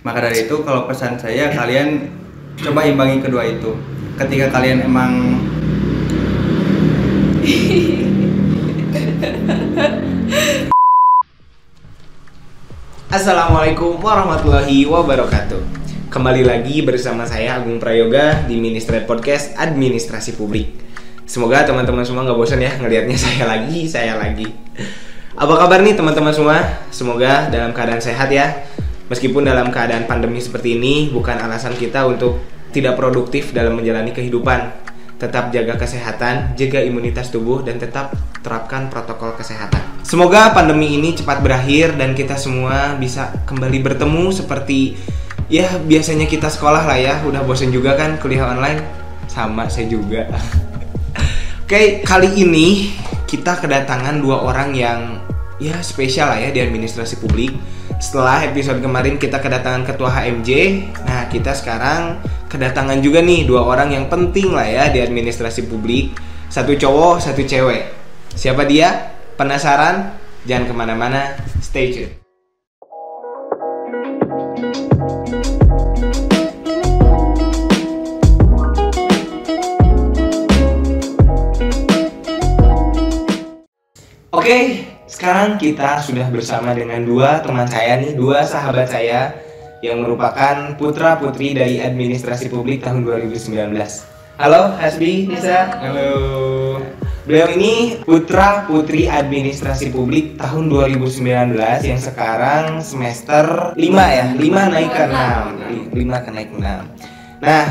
Maka dari itu kalau pesan saya, kalian coba imbangi kedua itu. Ketika kalian emang Assalamualaikum warahmatullahi wabarakatuh. Kembali lagi bersama saya Agung Prayoga di Ministry Podcast Administrasi Publik. Semoga teman-teman semua gak bosan ya ngelihatnya saya lagi. Apa kabar nih teman-teman semua? Semoga dalam keadaan sehat ya. Meskipun dalam keadaan pandemi seperti ini bukan alasan kita untuk tidak produktif dalam menjalani kehidupan. Tetap jaga kesehatan, jaga imunitas tubuh, dan tetap terapkan protokol kesehatan. Semoga pandemi ini cepat berakhir dan kita semua bisa kembali bertemu seperti ya biasanya kita sekolah lah ya. Udah bosen juga kan kuliah online? Sama saya juga. Oke, kali ini kita kedatangan dua orang yang ya spesial lah ya di administrasi publik. Setelah episode kemarin kita kedatangan ketua HMJ, nah kita sekarang kedatangan juga nih dua orang yang penting lah ya di administrasi publik. Satu cowok, satu cewek. Siapa dia? Penasaran? Jangan kemana-mana, stay tune. Oke, sekarang kita sudah bersama dengan dua teman saya nih, dua sahabat saya yang merupakan putra-putri dari administrasi publik tahun 2019. Halo Hasbi, Nisa. halo. Beliau ini putra-putri administrasi publik tahun 2019 yang sekarang semester 5 ya, 5 naik ke 6. 5 ke naik 6. Nah,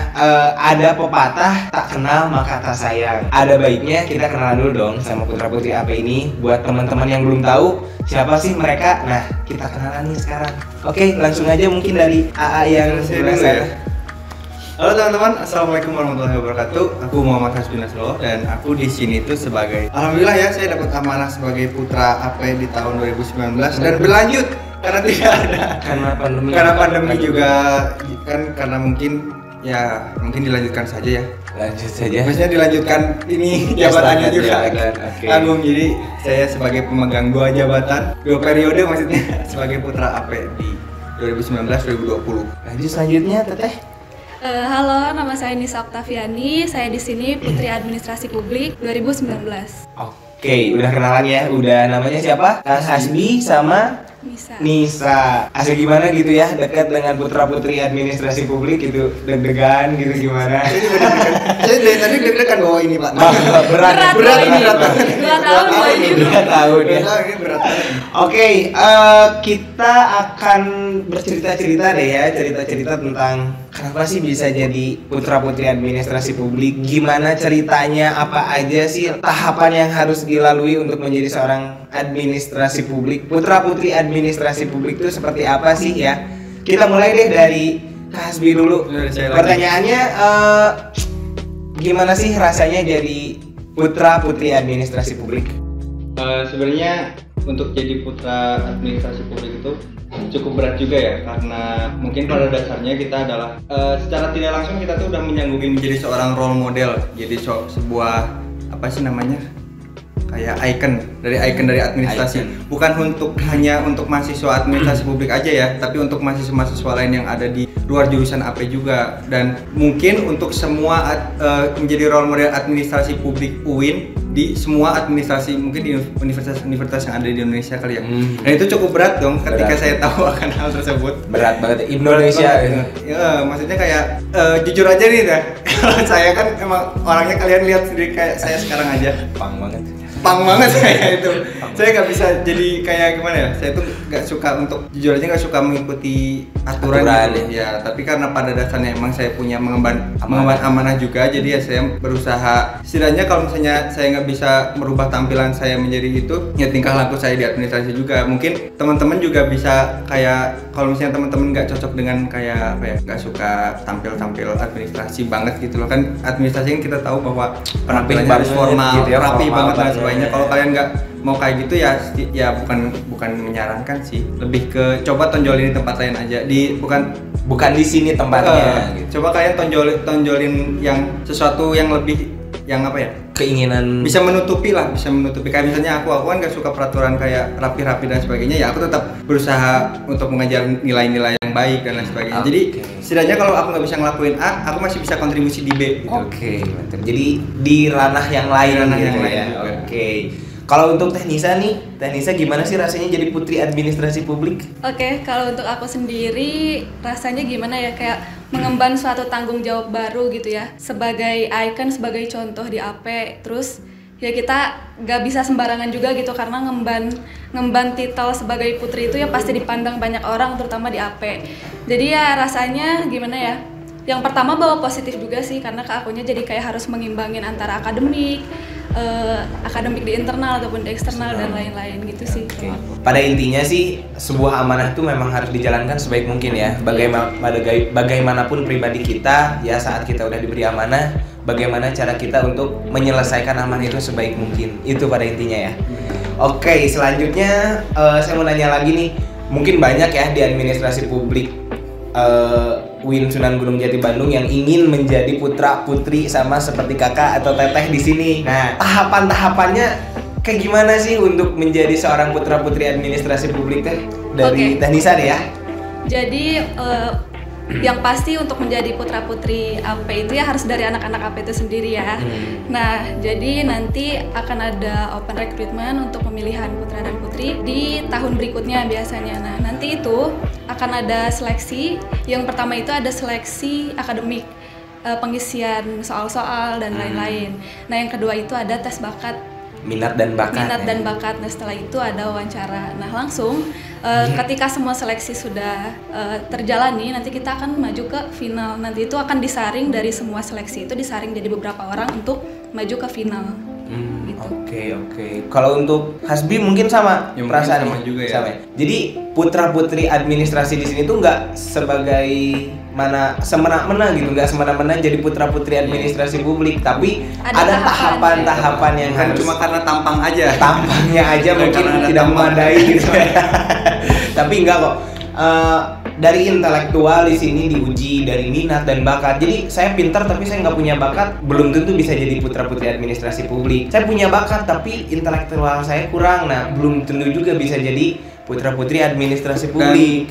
ada pepatah tak kenal maka tak sayang. Ada baiknya kita kenalan dulu dong sama putra-putri AP ini. Buat teman-teman yang belum tahu siapa sih mereka, nah kita kenalan nih sekarang. Oke, langsung aja mungkin dari AA yang sebelah sana. Halo teman-teman, assalamualaikum warahmatullahi wabarakatuh. Aku Muhammad Hasbi Nasrullah dan aku di sini tuh sebagai, alhamdulillah ya, saya dapat amanah sebagai putra AP di tahun 2019 dan berlanjut karena tidak ada karena pandemi juga kan, karena mungkin dilanjutkan saja ya. Lanjut saja. Maksudnya dilanjutkan ini jabatannya juga. Okay. Agung, jadi saya sebagai pemegang dua jabatan, dua periode maksudnya sebagai putra AP di 2019-2020. Lanjut selanjutnya Teteh. Halo, nama saya Nisa Oktaviani. Saya di sini Putri Administrasi Publik 2019. Oke, udah kenalan ya. Udah namanya siapa? Kang Hasbi sama Nisa. Asli gimana gitu ya dekat dengan putra-putri administrasi publik gitu, deg-degan gitu gimana? Saya dari tadi deg-degan bawa ini Pak. Berat ini. 2 tahun ya. Ini berat. Oke, kita akan bercerita-cerita deh ya, cerita-cerita tentang kenapa sih bisa jadi putra-putri administrasi publik, gimana ceritanya, apa aja sih tahapan yang harus dilalui untuk menjadi seorang administrasi publik. Putra-putri administrasi publik itu seperti apa sih ya? Kita mulai deh dari Kak Hasbi dulu. Pertanyaannya, gimana sih rasanya jadi putra-putri administrasi publik? Sebenarnya untuk jadi putra administrasi publik itu cukup berat juga ya, karena mungkin pada dasarnya kita adalah secara tidak langsung kita tuh udah menyanggupi menjadi seorang role model, jadi sebuah apa sih namanya, kayak icon dari administrasi. Bukan hanya untuk mahasiswa administrasi publik aja ya, tapi untuk mahasiswa lain yang ada di luar jurusan AP juga, dan mungkin untuk semua menjadi role model administrasi publik UIN di semua administrasi, mungkin di universitas yang ada di Indonesia kali ya. Dan itu cukup berat dong ketika saya tahu akan hal tersebut. Berat banget Indonesia. Ya, maksudnya kayak jujur aja nih dah. Saya kan emang orangnya, kalian lihat sendiri kayak saya sekarang aja. Pang banget saya itu. Saya nggak bisa jadi kayak gimana ya. Saya tuh nggak suka, untuk jujur aja nggak suka mengikuti aturan gitu. Ya, tapi karena pada dasarnya emang saya punya mengemban amanah juga, jadi ya saya berusaha. Setidaknya kalau misalnya saya nggak bisa merubah tampilan saya menjadi itu, ya tingkah laku saya di administrasi juga. Mungkin teman-teman juga bisa kayak, kalau misalnya teman-teman nggak cocok dengan kayak apa ya, nggak suka tampil administrasi banget gitu loh kan. Administrasi kan kita tahu bahwa penampilannya harus formal, gitu ya, rapi banget dan sebagainya. Kalau kalian nggak mau kayak gitu ya bukan menyarankan sih, lebih ke coba tonjolin di tempat lain aja, bukan di sini tempatnya gitu. Coba kalian tonjolin yang sesuatu yang lebih yang apa ya? Keinginan Bisa menutupi kayak misalnya aku kan gak suka peraturan kayak rapi-rapi dan sebagainya, ya aku tetap berusaha untuk mengajar nilai-nilai yang baik dan lain sebagainya. Jadi setidaknya kalau aku nggak bisa ngelakuin A, aku masih bisa kontribusi di B gitu. Oke, mantap. Jadi di ranah yang lain ya. Oke. Kalau untuk Tehnisa nih, Tehnisa gimana sih rasanya jadi Putri Administrasi Publik? Oke, kalau untuk aku sendiri rasanya gimana ya, kayak mengemban suatu tanggung jawab baru gitu ya, sebagai icon, sebagai contoh di AP. Terus ya kita gak bisa sembarangan juga gitu, karena ngemban titel sebagai putri itu ya pasti dipandang banyak orang, terutama di AP. Jadi ya rasanya gimana ya, yang pertama bawa positif juga sih, karena ke akunya jadi kayak harus mengimbangin antara akademik di internal ataupun di eksternal dan lain-lain gitu sih. Pada intinya sih sebuah amanah itu memang harus dijalankan sebaik mungkin ya. Bagaimanapun pribadi kita ya, saat kita udah diberi amanah, bagaimana cara kita untuk menyelesaikan amanah itu sebaik mungkin. Itu pada intinya ya. Oke, selanjutnya saya mau nanya lagi nih. Mungkin banyak ya di administrasi publik UIN Sunan Gunung Jati Bandung yang ingin menjadi putra putri sama seperti kakak atau teteh di sini. Nah, tahapan-tahapannya kayak gimana sih untuk menjadi seorang putra putri administrasi publik teh? Dari Tehnisa deh ya. Jadi yang pasti untuk menjadi putra putri AP itu ya harus dari anak-anak AP itu sendiri ya. Nah, jadi nanti akan ada open recruitment untuk pemilihan putra dan putri di tahun berikutnya biasanya. Nah, nanti itu akan ada seleksi. Yang pertama itu ada seleksi akademik, pengisian soal-soal dan lain-lain. Nah, yang kedua itu ada tes bakat, minat dan bakat. Nah, setelah itu ada wawancara. Nah, langsung ketika semua seleksi sudah terjalani, nanti kita akan maju ke final. Nanti itu akan disaring dari semua seleksi itu, disaring jadi beberapa orang untuk maju ke final. Gitu. Oke. Kalau untuk Hasbi mungkin sama ya, perasaan sama juga ya. Sama. Jadi putra putri administrasi di sini tuh nggak sebagai mana semena-mena gitu, nggak semena-mena jadi putra putri administrasi publik, tapi ada tahapan-tahapan yang bukan harus, cuma karena tampangnya aja mungkin tidak memadai gitu. Tapi enggak kok. Dari intelektual di sini diuji dari minat dan bakat. Jadi saya pintar tapi saya nggak punya bakat, belum tentu bisa jadi putra putri administrasi publik. Saya punya bakat tapi intelektual saya kurang, nah belum tentu juga bisa jadi putra putri administrasi publik.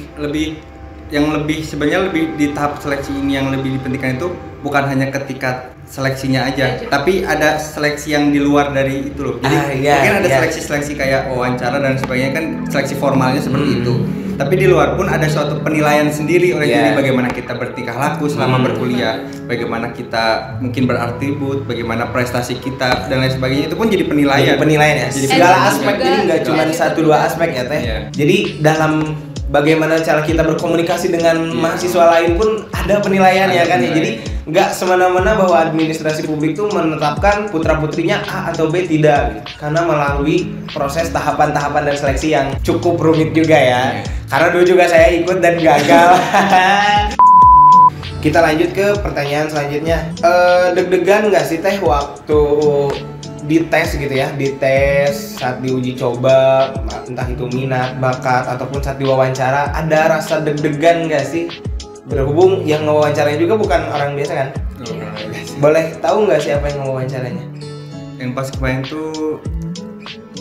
Dan sebenarnya lebih di tahap seleksi ini yang lebih dipentingkan itu bukan hanya ketika seleksinya aja, tapi ada seleksi yang di luar dari itu loh. Jadi mungkin ada seleksi-seleksi kayak wawancara dan sebagainya, kan seleksi formalnya seperti itu. Tapi di luar pun ada suatu penilaian sendiri oleh diri, bagaimana kita bertingkah laku selama berkuliah, bagaimana kita mungkin beratribut, bagaimana prestasi kita dan lain sebagainya, itu pun jadi penilaian. Ya. Jadi segala aspek, jadi nggak cuma 1-2 aspek ya teh. Jadi dalam bagaimana cara kita berkomunikasi dengan mahasiswa lain pun ada penilaian ya kan ya. Jadi nggak semena-mena bahwa administrasi publik itu menetapkan putra-putrinya A atau B, tidak, karena melalui proses tahapan-tahapan dan seleksi yang cukup rumit juga ya. Karena dulu juga saya ikut dan gagal. Kita lanjut ke pertanyaan selanjutnya. Deg-degan nggak sih teh waktu dites gitu ya, dites saat diuji coba, entah itu minat, bakat, ataupun saat diwawancara, ada rasa deg-degan nggak sih? Berhubung yang ngewawancaranya juga bukan orang biasa kan? Boleh tahu nggak siapa yang ngewawancaranya? Yang pas kemarin tuh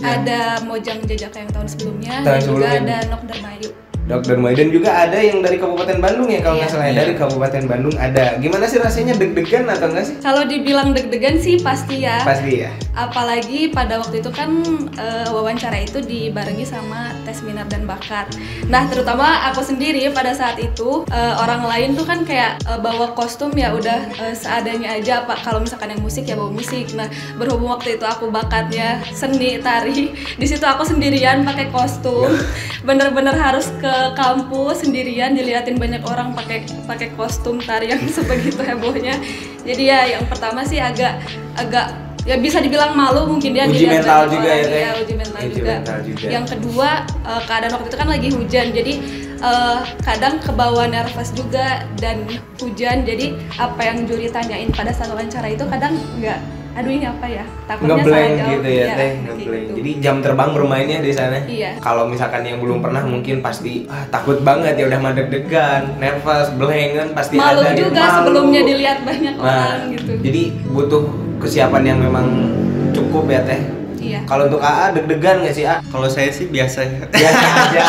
ada Mojang Jajaka yang tahun sebelumnya, dan juga ada Nokder Mayu. Dr. Maiden juga ada yang dari Kabupaten Bandung ya kalau nggak salah, dari Kabupaten Bandung ada. Gimana sih rasanya, deg-degan atau nggak sih? Kalau dibilang deg-degan sih pasti ya. Pasti ya. Apalagi pada waktu itu kan wawancara itu dibarengi sama tes minat dan bakat. Nah, terutama aku sendiri pada saat itu, orang lain tuh kan kayak bawa kostum ya udah seadanya aja. Kalau misalkan yang musik ya bawa musik. Nah, berhubung waktu itu aku bakatnya seni tari, di situ aku sendirian pakai kostum. Bener-bener harus ke kampus sendirian, diliatin banyak orang pakai kostum tari yang sebegitu hebohnya. Jadi ya yang pertama sih agak ya bisa dibilang malu mungkin dia uji dilihat mental banyak juga orang, ya, uji mental juga. Yang kedua, keadaan waktu itu kan lagi hujan, jadi kadang kebawa nervous juga dan hujan. Jadi apa yang juri tanyain pada saat wawancara itu kadang nggak, aduh ini apa ya, takutnya ngeblank salah jawab gitu ya teh, ngeblank. Gitu. Jadi jam terbang bermainnya di sana. Iya. Kalau misalkan yang belum pernah mungkin pasti takut banget ya, udah deg-degan, nervous, blank kan pasti malu ada juga malu. Sebelumnya dilihat banyak orang gitu. Jadi butuh kesiapan yang memang cukup ya Teh. Iya. Kalau untuk AA deg-degan nggak sih A? Kalau saya sih biasa ya. Biasa aja.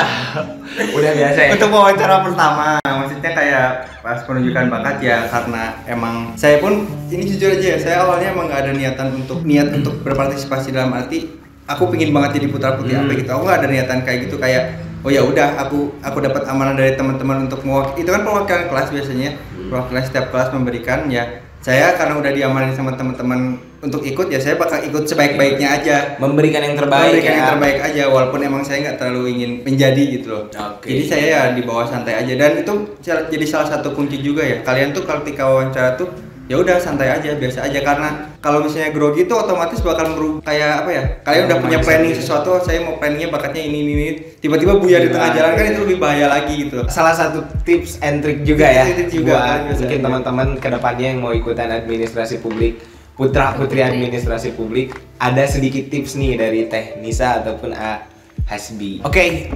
Udah biasa ya. Untuk wawancara pertama, maksudnya kayak pas penunjukan bakat ya karena emang saya pun ini jujur aja ya, saya awalnya emang nggak ada niat untuk berpartisipasi dalam arti aku pingin banget jadi putra putri apa gitu. Aku nggak ada niatan kayak gitu kayak oh ya udah aku dapat amanah dari teman-teman untuk itu kan perwakilan kelas biasanya perwakilan setiap kelas memberikan ya. Saya karena udah diamanin sama teman-teman untuk ikut ya saya bakal ikut sebaik-baiknya aja, memberikan yang terbaik yang terbaik aja walaupun emang saya nggak terlalu ingin menjadi gitu loh. Jadi saya ya di bawah santai aja dan itu jadi salah satu kunci juga ya kalian tuh ketika wawancara tuh ya udah santai aja biasa aja karena kalau misalnya grogi tuh otomatis bakal kayak apa ya kalian udah punya planning sesuatu saya mau planningnya bakatnya ini tiba-tiba buyar di tengah jalan kan itu lebih bahaya lagi gitu. Salah satu tips and trick juga ya juga, buat mungkin teman-teman kedepannya yang mau ikutan administrasi publik putra putri administrasi publik ada sedikit tips nih dari Teh Nisa ataupun A Hasbi. Oke,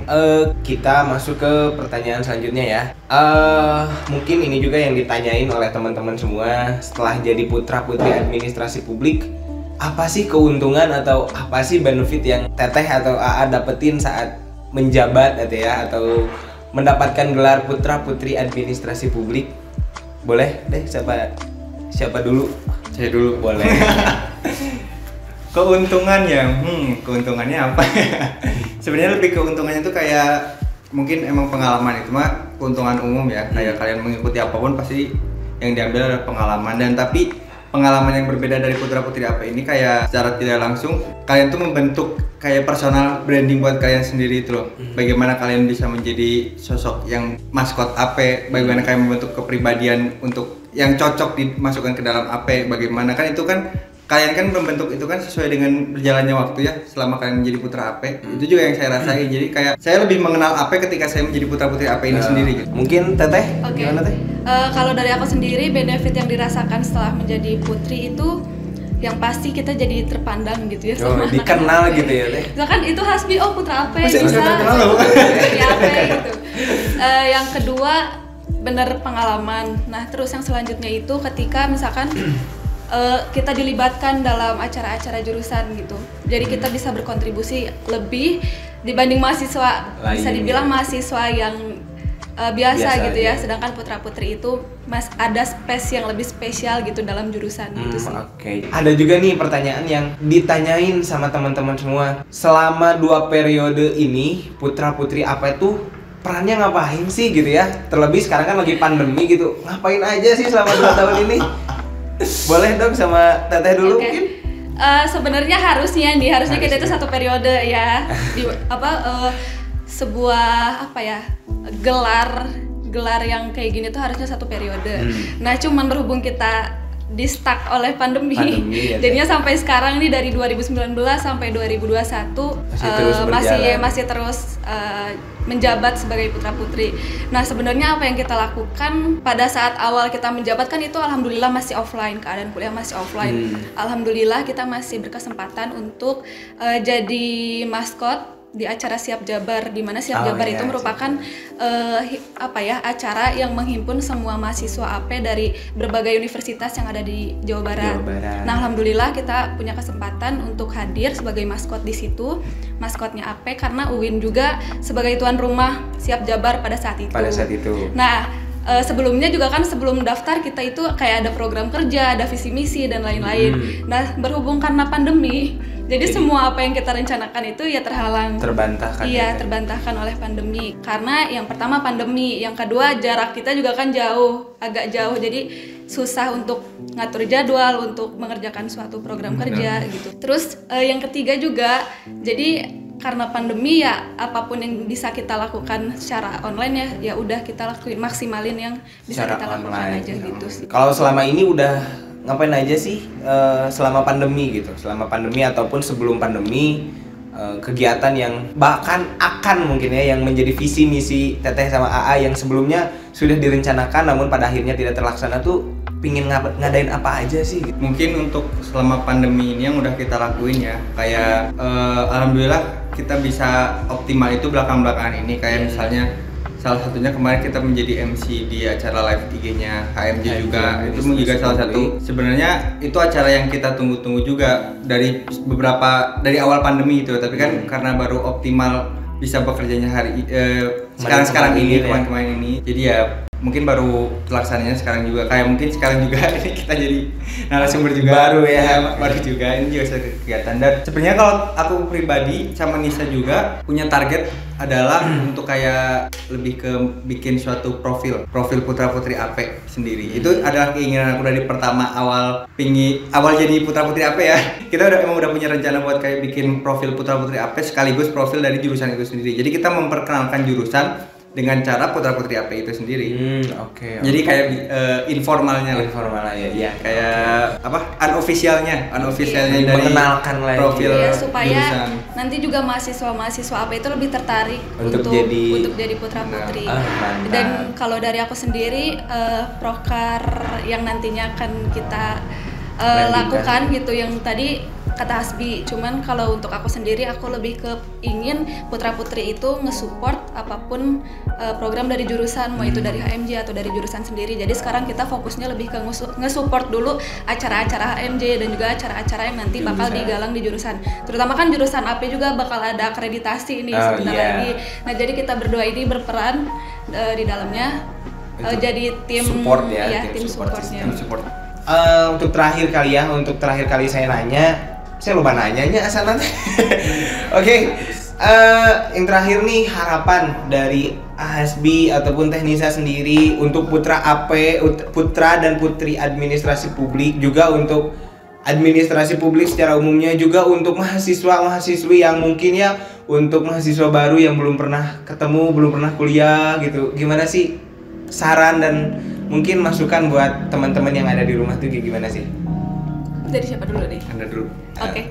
kita masuk ke pertanyaan selanjutnya ya. Mungkin ini juga yang ditanyain oleh teman-teman semua setelah jadi putra putri administrasi publik. Apa sih keuntungan atau apa sih benefit yang Teteh atau AA dapetin saat menjabat atau mendapatkan gelar putra putri administrasi publik? Boleh deh siapa dulu? Saya dulu. Boleh. Keuntungannya apa ya? Sebenarnya lebih keuntungannya tuh kayak mungkin emang pengalaman itu mah keuntungan umum ya. Kayak kalian mengikuti apapun pasti yang diambil adalah pengalaman dan tapi pengalaman yang berbeda dari putra putri AP ini kayak secara tidak langsung kalian tuh membentuk kayak personal branding buat kalian sendiri itu loh. Bagaimana kalian bisa menjadi sosok yang maskot AP, bagaimana kalian membentuk kepribadian untuk yang cocok dimasukkan ke dalam AP, bagaimana kan itu kan kalian kan membentuk itu kan sesuai dengan berjalannya waktu ya selama kalian menjadi putra AP. Itu juga yang saya rasain. Jadi kayak saya lebih mengenal AP ketika saya menjadi putra putri AP ini sendiri gitu. Mungkin Teteh gimana Teh? Kalau dari aku sendiri benefit yang dirasakan setelah menjadi putri itu yang pasti kita jadi terpandang gitu ya sama dikenal anak-anak gitu ya Teh. Misalkan itu Hasbi putra AP Masih bisa terkenal loh. putri AP gitu. Yang kedua bener pengalaman. Nah terus yang selanjutnya itu ketika misalkan kita dilibatkan dalam acara-acara jurusan gitu. Jadi kita bisa berkontribusi lebih dibanding mahasiswa lain, bisa dibilang mahasiswa yang biasa gitu ya. Sedangkan putra-putri itu ada space yang lebih spesial gitu dalam jurusan gitu sih. Oke. Ada juga nih pertanyaan yang ditanyain sama teman-teman semua. Selama 2 periode ini putra-putri apa itu perannya ngapain sih gitu ya? Terlebih sekarang kan lagi pandemi gitu. Ngapain aja sih selama 2 tahun ini? Boleh dong sama Teteh dulu mungkin? Sebenarnya harusnya kita itu 1 periode ya. Sebuah gelar yang kayak gini tuh harusnya 1 periode. Nah cuman berhubung kita di-stuck oleh pandemi ya, jadinya sampai sekarang nih dari 2019 sampai 2021 masih terus menjabat sebagai putra putri. Nah sebenarnya apa yang kita lakukan pada saat awal kita menjabat kan itu alhamdulillah masih offline, keadaan kuliah masih offline. Alhamdulillah kita masih berkesempatan untuk jadi maskot di acara Siap Jabar, di mana Siap Jabar itu merupakan acara yang menghimpun semua mahasiswa AP dari berbagai universitas yang ada di Jawa Barat. Nah, alhamdulillah kita punya kesempatan untuk hadir sebagai maskot di situ, maskotnya AP karena UIN juga sebagai tuan rumah Siap Jabar pada saat itu. Nah, sebelumnya juga kan sebelum daftar kita itu kayak ada program kerja, ada visi misi dan lain-lain. Nah, berhubung karena pandemi, jadi semua apa yang kita rencanakan itu ya terbantahkan. Iya, terbantahkan oleh pandemi. Karena yang pertama pandemi, yang kedua jarak kita juga kan agak jauh. Jadi susah untuk ngatur jadwal untuk mengerjakan suatu program kerja gitu. Terus yang ketiga juga, jadi karena pandemi ya apapun yang bisa kita lakukan secara online ya udah kita lakuin, maksimalin yang bisa secara kita lakukan aja gitu sih. Kalau selama ini udah ngapain aja sih selama pandemi gitu, selama pandemi ataupun sebelum pandemi, kegiatan yang bahkan akan mungkin ya yang menjadi visi misi Teteh sama AA yang sebelumnya sudah direncanakan namun pada akhirnya tidak terlaksana tuh pingin ngadain apa aja sih gitu. Mungkin untuk selama pandemi ini yang udah kita lakuin ya kayak alhamdulillah kita bisa optimal itu belakang-belakangan ini kayak misalnya salah satunya kemarin kita menjadi MC di acara live IG-nya HMJ juga. Itu juga salah satu. Sebenarnya itu acara yang kita tunggu-tunggu juga dari awal pandemi itu, tapi kan karena baru optimal bisa bekerjanya sekarang ini kemarin ini. Jadi ya mungkin baru pelaksananya sekarang juga, kayak mungkin sekarang juga ini kita jadi narasumber juga baru juga ini juga satu kegiatan. Dan sebenarnya kalau aku pribadi sama Nisa juga punya target adalah untuk kayak lebih ke bikin suatu profil putra putri AP sendiri. Itu adalah keinginan aku dari pertama awal jadi putra putri AP ya. Kita emang udah punya rencana buat kayak bikin profil putra putri AP sekaligus profil dari jurusan itu sendiri. Jadi kita memperkenalkan jurusan dengan cara putra putri AP itu sendiri. Oke. Jadi kayak informalnya ya. Kayak unofficialnya dari mengenalkan lagi profil supaya jurusan. nanti juga mahasiswa AP itu lebih tertarik untuk jadi putra putri. Dan kalau dari aku sendiri prokar yang nantinya akan kita lakukan gitu yang tadi kata Hasbi, cuman kalau untuk aku sendiri aku lebih ke ingin putra putri itu nge-support apapun program dari jurusan, mau itu dari HMJ atau dari jurusan sendiri. Jadi sekarang kita fokusnya lebih ke nge-support dulu acara-acara HMJ dan juga acara-acara yang nanti bakal digalang di jurusan. Terutama kan jurusan AP juga bakal ada akreditasi ini sebentar lagi. Nah, jadi kita berdua ini berperan di dalamnya jadi tim support tim supportnya. Untuk terakhir kali saya nanya, saya lupa nanyanya asal nanti. Oke, yang terakhir nih, harapan dari Hasbi ataupun Teh Nisa sendiri untuk putra AP, putra dan putri administrasi publik, juga untuk administrasi publik secara umumnya, juga untuk mahasiswa-mahasiswi yang mungkin ya, untuk mahasiswa baru yang belum pernah ketemu, belum pernah kuliah gitu. Gimana sih saran dan mungkin masukan buat teman-teman yang ada di rumah tuh kayak gimana sih? Dari siapa dulu nih? Anda dulu. Oke.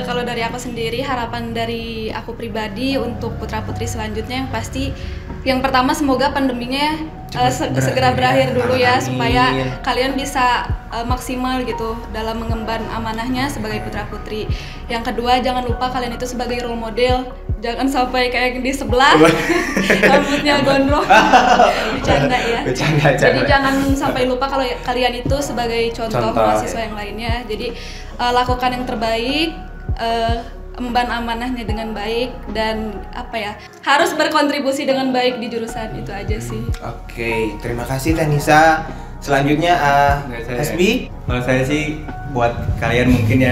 Kalau dari aku sendiri, harapan dari aku pribadi untuk putra putri selanjutnya yang pasti, yang pertama semoga pandeminya segera berakhir dulu ya. Amin. Supaya kalian bisa maksimal gitu dalam mengemban amanahnya sebagai putra putri. Yang kedua, jangan lupa kalian itu sebagai role model. Jangan sampai kayak di sebelah rambutnya gondrong. Bercanda ya. Jadi jangan sampai lupa kalau kalian itu sebagai contoh mahasiswa yang lainnya. Jadi lakukan yang terbaik, emban amanahnya dengan baik, dan harus berkontribusi dengan baik di jurusan itu aja sih. Oke, terima kasih Teh Nisa. Selanjutnya Hasbi. Kalau saya sih buat kalian mungkin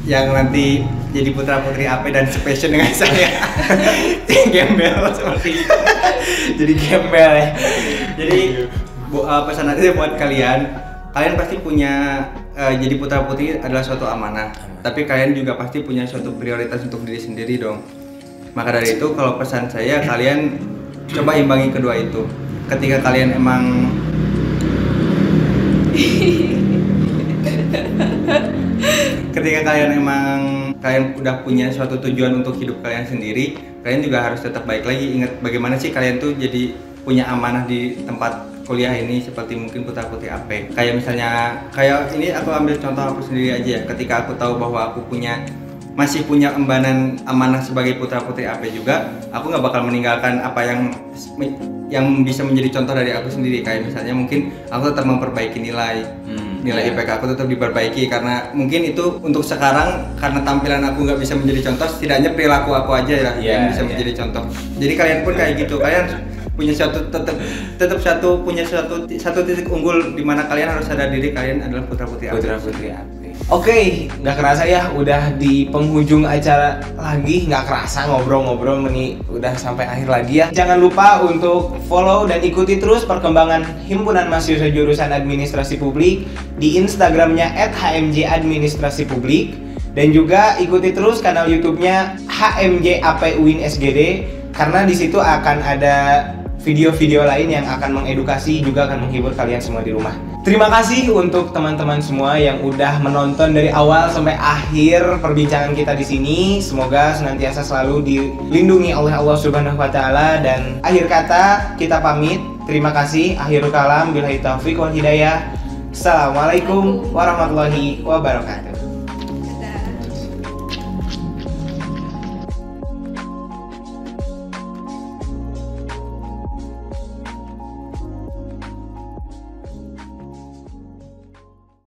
yang nanti jadi putra putri AP dan sepassion dengan saya, gembel seperti itu. Jadi gembel ya. Jadi pesan aja buat kalian pasti punya jadi putra putri adalah suatu amanah. Tapi kalian juga pasti punya suatu prioritas untuk diri sendiri dong. Maka dari itu kalau pesan saya, kalian coba imbangi kedua itu. Ketika kalian emang kalian udah punya suatu tujuan untuk hidup kalian sendiri, kalian juga harus tetap baik lagi. Ingat bagaimana sih kalian tuh jadi punya amanah di tempat kuliah ini, seperti mungkin putra putri AP. Kayak misalnya, kayak ini aku ambil contoh aku sendiri aja ya. Ketika aku tahu bahwa aku masih punya embanan amanah sebagai putra putri AP juga, aku nggak bakal meninggalkan apa yang bisa menjadi contoh dari aku sendiri. Kayak misalnya mungkin aku tetap memperbaiki nilai IPK aku tetap diperbaiki, karena mungkin itu untuk sekarang karena tampilan aku nggak bisa menjadi contoh, setidaknya perilaku aku aja yang bisa menjadi contoh. Jadi kalian pun kayak gitu, kalian punya satu titik unggul di mana kalian harus sadar diri kalian adalah putra putri AP. Oke, nggak kerasa ya udah di penghujung acara lagi, nggak kerasa ngobrol-ngobrol nih udah sampai akhir lagi ya. Jangan lupa untuk follow dan ikuti terus perkembangan Himpunan Mahasiswa Jurusan Administrasi Publik di Instagramnya @HMJ Administrasi Publik, dan juga ikuti terus kanal YouTube-nya HMJ AP UIN SGD, karena di situ akan ada video-video lain yang akan mengedukasi, juga akan menghibur kalian semua di rumah. Terima kasih untuk teman-teman semua yang udah menonton dari awal sampai akhir perbincangan kita di sini. Semoga senantiasa selalu dilindungi oleh Allah Subhanahu wa taala, dan akhir kata kita pamit. Terima kasih. Akhirul kalam, billahi taufiq wal hidayah. Assalamualaikum warahmatullahi wabarakatuh.